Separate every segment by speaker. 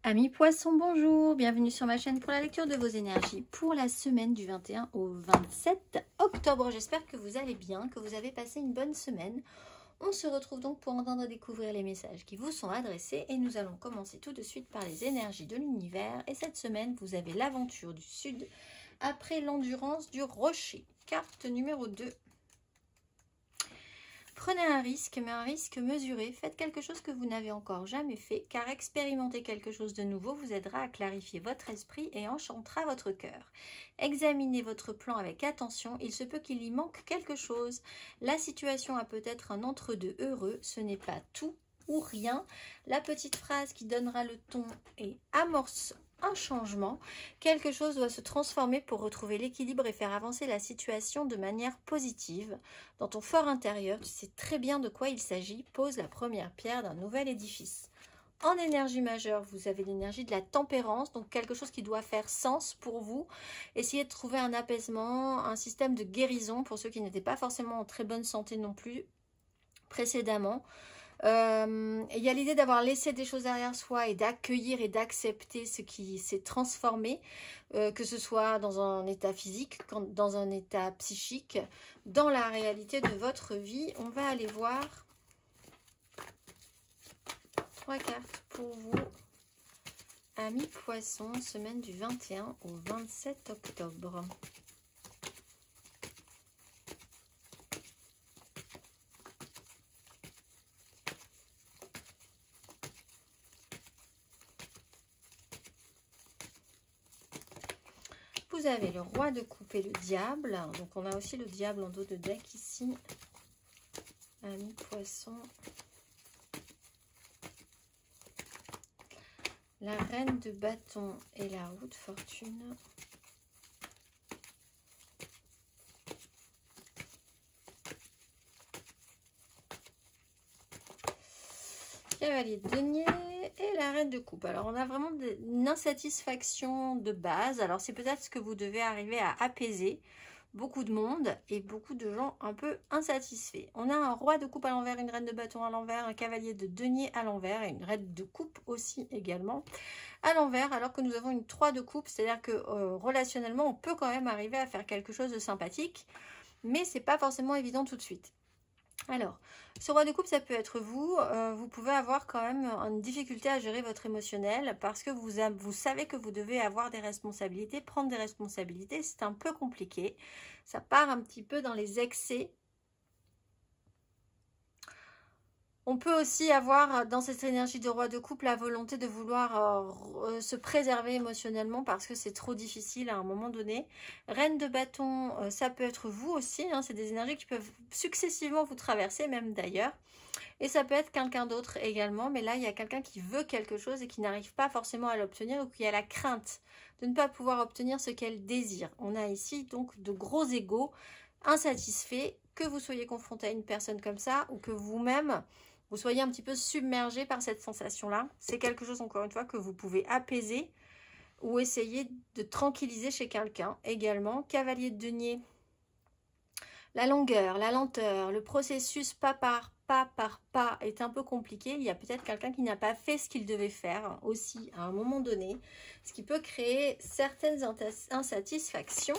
Speaker 1: Amis poissons, bonjour, bienvenue sur ma chaîne pour la lecture de vos énergies pour la semaine du 21 au 27 octobre. J'espère que vous allez bien, que vous avez passé une bonne semaine. On se retrouve donc pour entendre découvrir les messages qui vous sont adressés et nous allons commencer tout de suite par les énergies de l'univers. Et cette semaine, vous avez l'aventure du sud après l'endurance du rocher. Carte numéro 2. Prenez un risque, mais un risque mesuré. Faites quelque chose que vous n'avez encore jamais fait, car expérimenter quelque chose de nouveau vous aidera à clarifier votre esprit et enchantera votre cœur. Examinez votre plan avec attention, il se peut qu'il y manque quelque chose. La situation a peut-être un entre-deux heureux, ce n'est pas tout ou rien. La petite phrase qui donnera le ton est amorce un changement, quelque chose doit se transformer pour retrouver l'équilibre et faire avancer la situation de manière positive. Dans ton fort intérieur, tu sais très bien de quoi il s'agit, pose la première pierre d'un nouvel édifice. En énergie majeure, vous avez l'énergie de la tempérance, donc quelque chose qui doit faire sens pour vous. Essayez de trouver un apaisement, un système de guérison pour ceux qui n'étaient pas forcément en très bonne santé non plus précédemment. Il y a l'idée d'avoir laissé des choses derrière soi et d'accueillir et d'accepter ce qui s'est transformé, que ce soit dans un état physique, dans un état psychique, dans la réalité de votre vie. On va aller voir 3 cartes pour vous, amis poissons, semaine du 21 au 27 octobre. Vous avez le roi de coupe et le diable. Donc on a aussi le diable en dos de deck ici. Amis poissons. La reine de bâton et la roue de fortune. Cavalier de denier et la reine de coupe. Alors on a vraiment une insatisfaction de base. Alors c'est peut-être ce que vous devez arriver à apaiser. Beaucoup de monde et beaucoup de gens un peu insatisfaits. On a un roi de coupe à l'envers, une reine de bâton à l'envers, un cavalier de denier à l'envers et une reine de coupe aussi également à l'envers, alors que nous avons une 3 de coupe, c'est-à-dire que relationnellement on peut quand même arriver à faire quelque chose de sympathique, mais c'est pas forcément évident tout de suite. Alors, ce roi de coupe, ça peut être vous. Vous pouvez avoir quand même une difficulté à gérer votre émotionnel parce que vous savez que vous devez avoir des responsabilités, prendre des responsabilités. C'est un peu compliqué. Ça part un petit peu dans les excès. On peut aussi avoir dans cette énergie de roi de coupe la volonté de vouloir se préserver émotionnellement parce que c'est trop difficile à un moment donné. Reine de bâton, ça peut être vous aussi, hein, c'est des énergies qui peuvent successivement vous traverser, même d'ailleurs. Et ça peut être quelqu'un d'autre également, mais là il y a quelqu'un qui veut quelque chose et qui n'arrive pas forcément à l'obtenir ou qui a la crainte de ne pas pouvoir obtenir ce qu'elle désire. On a ici donc de gros égos insatisfaits, que vous soyez confronté à une personne comme ça ou que vous-même vous soyez un petit peu submergé par cette sensation-là. C'est quelque chose, encore une fois, que vous pouvez apaiser ou essayer de tranquilliser chez quelqu'un également. Cavalier de denier, la longueur, la lenteur, le processus pas par pas est un peu compliqué. Il y a peut-être quelqu'un qui n'a pas fait ce qu'il devait faire aussi à un moment donné, ce qui peut créer certaines insatisfactions.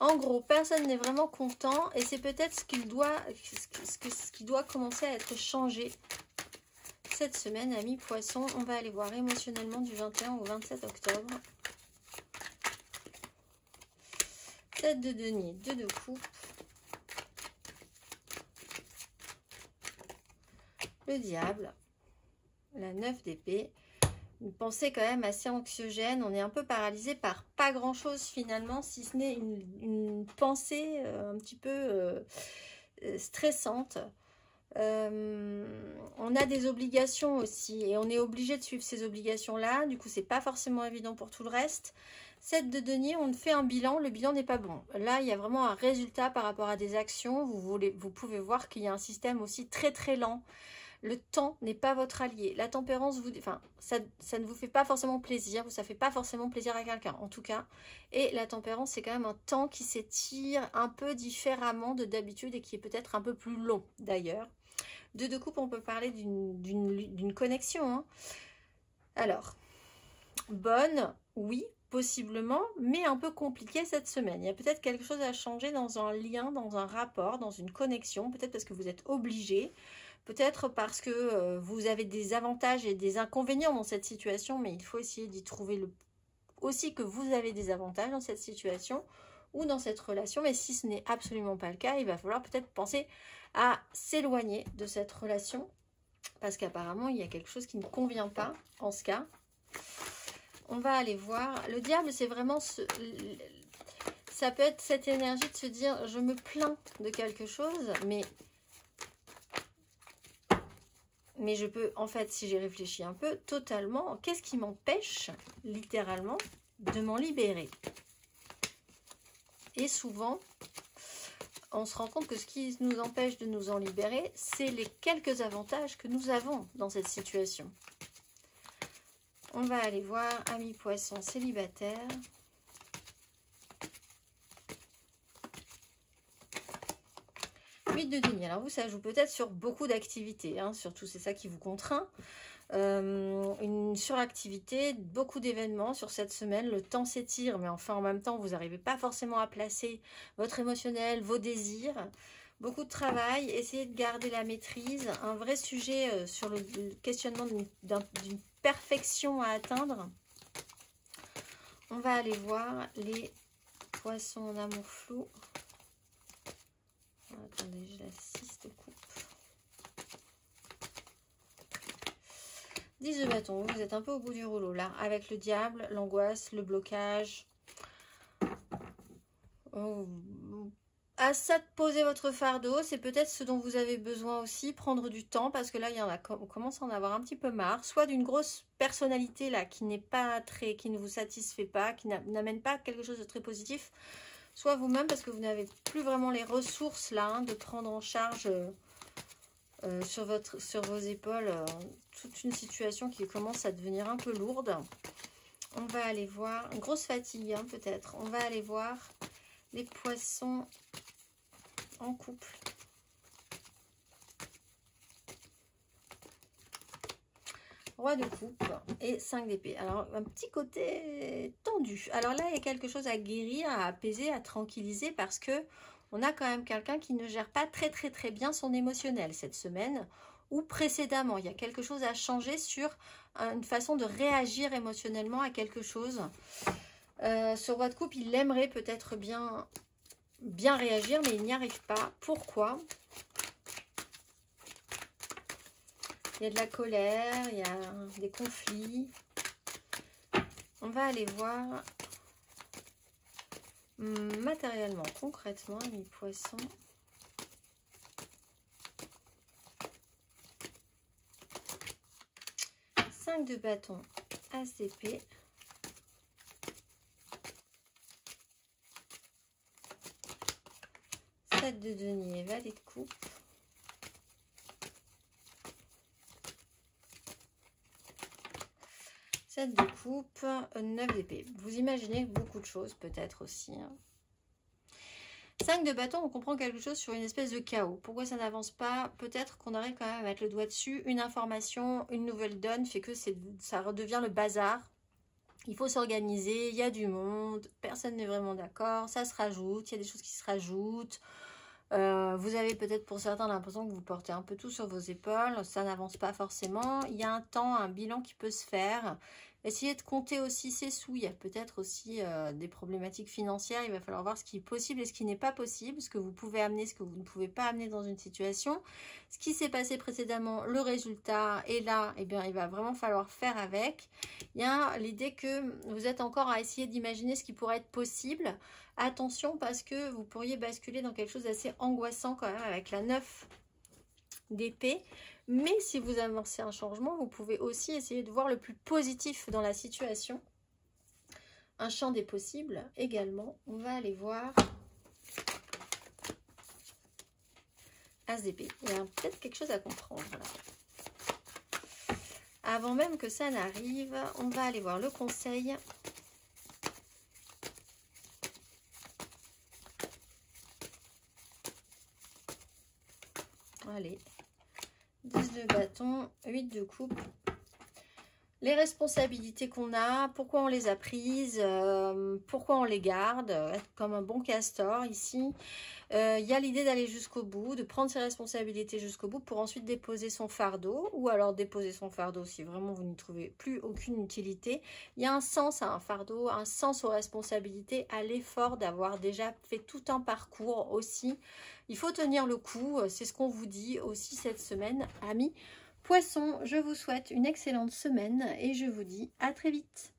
Speaker 1: En gros, personne n'est vraiment content et c'est peut-être ce qui doit commencer à être changé cette semaine, amis poissons. On va aller voir émotionnellement du 21 au 27 octobre. 7 de denier, 2 de coupe. Le diable, la 9 d'épée. Une pensée quand même assez anxiogène, on est un peu paralysé par pas grand chose finalement, si ce n'est une pensée un petit peu stressante. On a des obligations aussi et on est obligé de suivre ces obligations là, du coup c'est pas forcément évident pour tout le reste. 7 de denier, on fait un bilan, le bilan n'est pas bon. Là il y a vraiment un résultat par rapport à des actions, vous pouvez voir qu'il y a un système aussi très très lent. Le temps n'est pas votre allié. La tempérance, ça ne vous fait pas forcément plaisir. Ça ne fait pas forcément plaisir à quelqu'un, en tout cas. Et la tempérance, c'est quand même un temps qui s'étire un peu différemment de d'habitude et qui est peut-être un peu plus long, d'ailleurs. Deux de coupe, on peut parler d'une connexion. Hein. Alors, bonne, oui, possiblement, mais un peu compliquée cette semaine. Il y a peut-être quelque chose à changer dans un lien, dans un rapport, dans une connexion, peut-être parce que vous êtes obligé, peut-être parce que vous avez des avantages et des inconvénients dans cette situation, mais il faut essayer d'y trouver aussi que vous avez des avantages dans cette situation ou dans cette relation, mais si ce n'est absolument pas le cas, il va falloir peut-être penser à s'éloigner de cette relation, parce qu'apparemment, il y a quelque chose qui ne convient pas en ce cas. On va aller voir. Le diable, c'est vraiment... ça peut être cette énergie de se dire, je me plains de quelque chose, mais je peux, en fait, si j'y réfléchis un peu, totalement, qu'est-ce qui m'empêche, littéralement, de m'en libérer? Et souvent, on se rend compte que ce qui nous empêche de nous en libérer, c'est les quelques avantages que nous avons dans cette situation. On va aller voir amis poissons célibataires. De denier. Alors vous, ça joue peut-être sur beaucoup d'activités, hein, surtout c'est ça qui vous contraint. Une suractivité, beaucoup d'événements sur cette semaine, le temps s'étire, mais enfin en même temps vous n'arrivez pas forcément à placer votre émotionnel, vos désirs, beaucoup de travail, essayez de garder la maîtrise, un vrai sujet sur le questionnement d'une perfection à atteindre. On va aller voir les poissons en amour flou. Attendez, j'ai la 6 de coupe. 10 de bâton, vous êtes un peu au bout du rouleau là, avec le diable, l'angoisse, le blocage. À ça de poser votre fardeau, c'est peut-être ce dont vous avez besoin aussi, prendre du temps, parce que là, on commence à en avoir un petit peu marre, soit d'une grosse personnalité là, qui n'est pas très, qui ne vous satisfait pas, qui n'amène pas quelque chose de très positif, soit vous-même parce que vous n'avez plus vraiment les ressources là, hein, de prendre en charge sur vos épaules toute une situation qui commence à devenir un peu lourde. On va aller voir, une grosse fatigue hein, peut-être, on va aller voir les poissons en couple. Roi de coupe et 5 d'épée. Alors, un petit côté tendu. Alors là, il y a quelque chose à guérir, à apaiser, à tranquilliser parce que on a quand même quelqu'un qui ne gère pas très bien son émotionnel cette semaine ou précédemment. Il y a quelque chose à changer sur une façon de réagir émotionnellement à quelque chose. Ce roi de coupe, il aimerait peut-être bien réagir, mais il n'y arrive pas. Pourquoi ? Il y a de la colère, il y a des conflits. On va aller voir matériellement, concrètement, mes poissons. Cinq de bâton, as d'épée. Sept de denier, valet de coupe. De coupe, 9 d'épée. Vous imaginez beaucoup de choses peut-être aussi. 5 de bâton, on comprend quelque chose sur une espèce de chaos. Pourquoi ça n'avance pas? Peut-être qu'on arrive quand même à mettre le doigt dessus. Une information, une nouvelle donne fait que ça redevient le bazar. Il faut s'organiser, il y a du monde, personne n'est vraiment d'accord, ça se rajoute, il y a des choses qui se rajoutent. Vous avez peut-être pour certains l'impression que vous portez un peu tout sur vos épaules, ça n'avance pas forcément. Il y a un temps, un bilan qui peut se faire. Essayez de compter aussi ses sous. Il y a peut-être aussi des problématiques financières. Il va falloir voir ce qui est possible et ce qui n'est pas possible, ce que vous pouvez amener, ce que vous ne pouvez pas amener dans une situation. Ce qui s'est passé précédemment, le résultat est là, eh bien, il va vraiment falloir faire avec. Il y a l'idée que vous êtes encore à essayer d'imaginer ce qui pourrait être possible. Attention parce que vous pourriez basculer dans quelque chose d'assez angoissant quand même avec la 9 d'épée. Mais si vous amorcez un changement, vous pouvez aussi essayer de voir le plus positif dans la situation. Un champ des possibles également. On va aller voir as d'épée. Il y a peut-être quelque chose à comprendre là. Avant même que ça n'arrive, on va aller voir le conseil. Allez, de bâton, 8 de coupe. Les responsabilités qu'on a, pourquoi on les a prises, pourquoi on les garde, être comme un bon castor ici. Il y a l'idée d'aller jusqu'au bout, de prendre ses responsabilités jusqu'au bout pour ensuite déposer son fardeau, ou alors déposer son fardeau si vraiment vous n'y trouvez plus aucune utilité. Il y a un sens à un fardeau, un sens aux responsabilités, à l'effort d'avoir déjà fait tout un parcours aussi. Il faut tenir le coup, c'est ce qu'on vous dit aussi cette semaine, amis Poissons. Je vous souhaite une excellente semaine et je vous dis à très vite.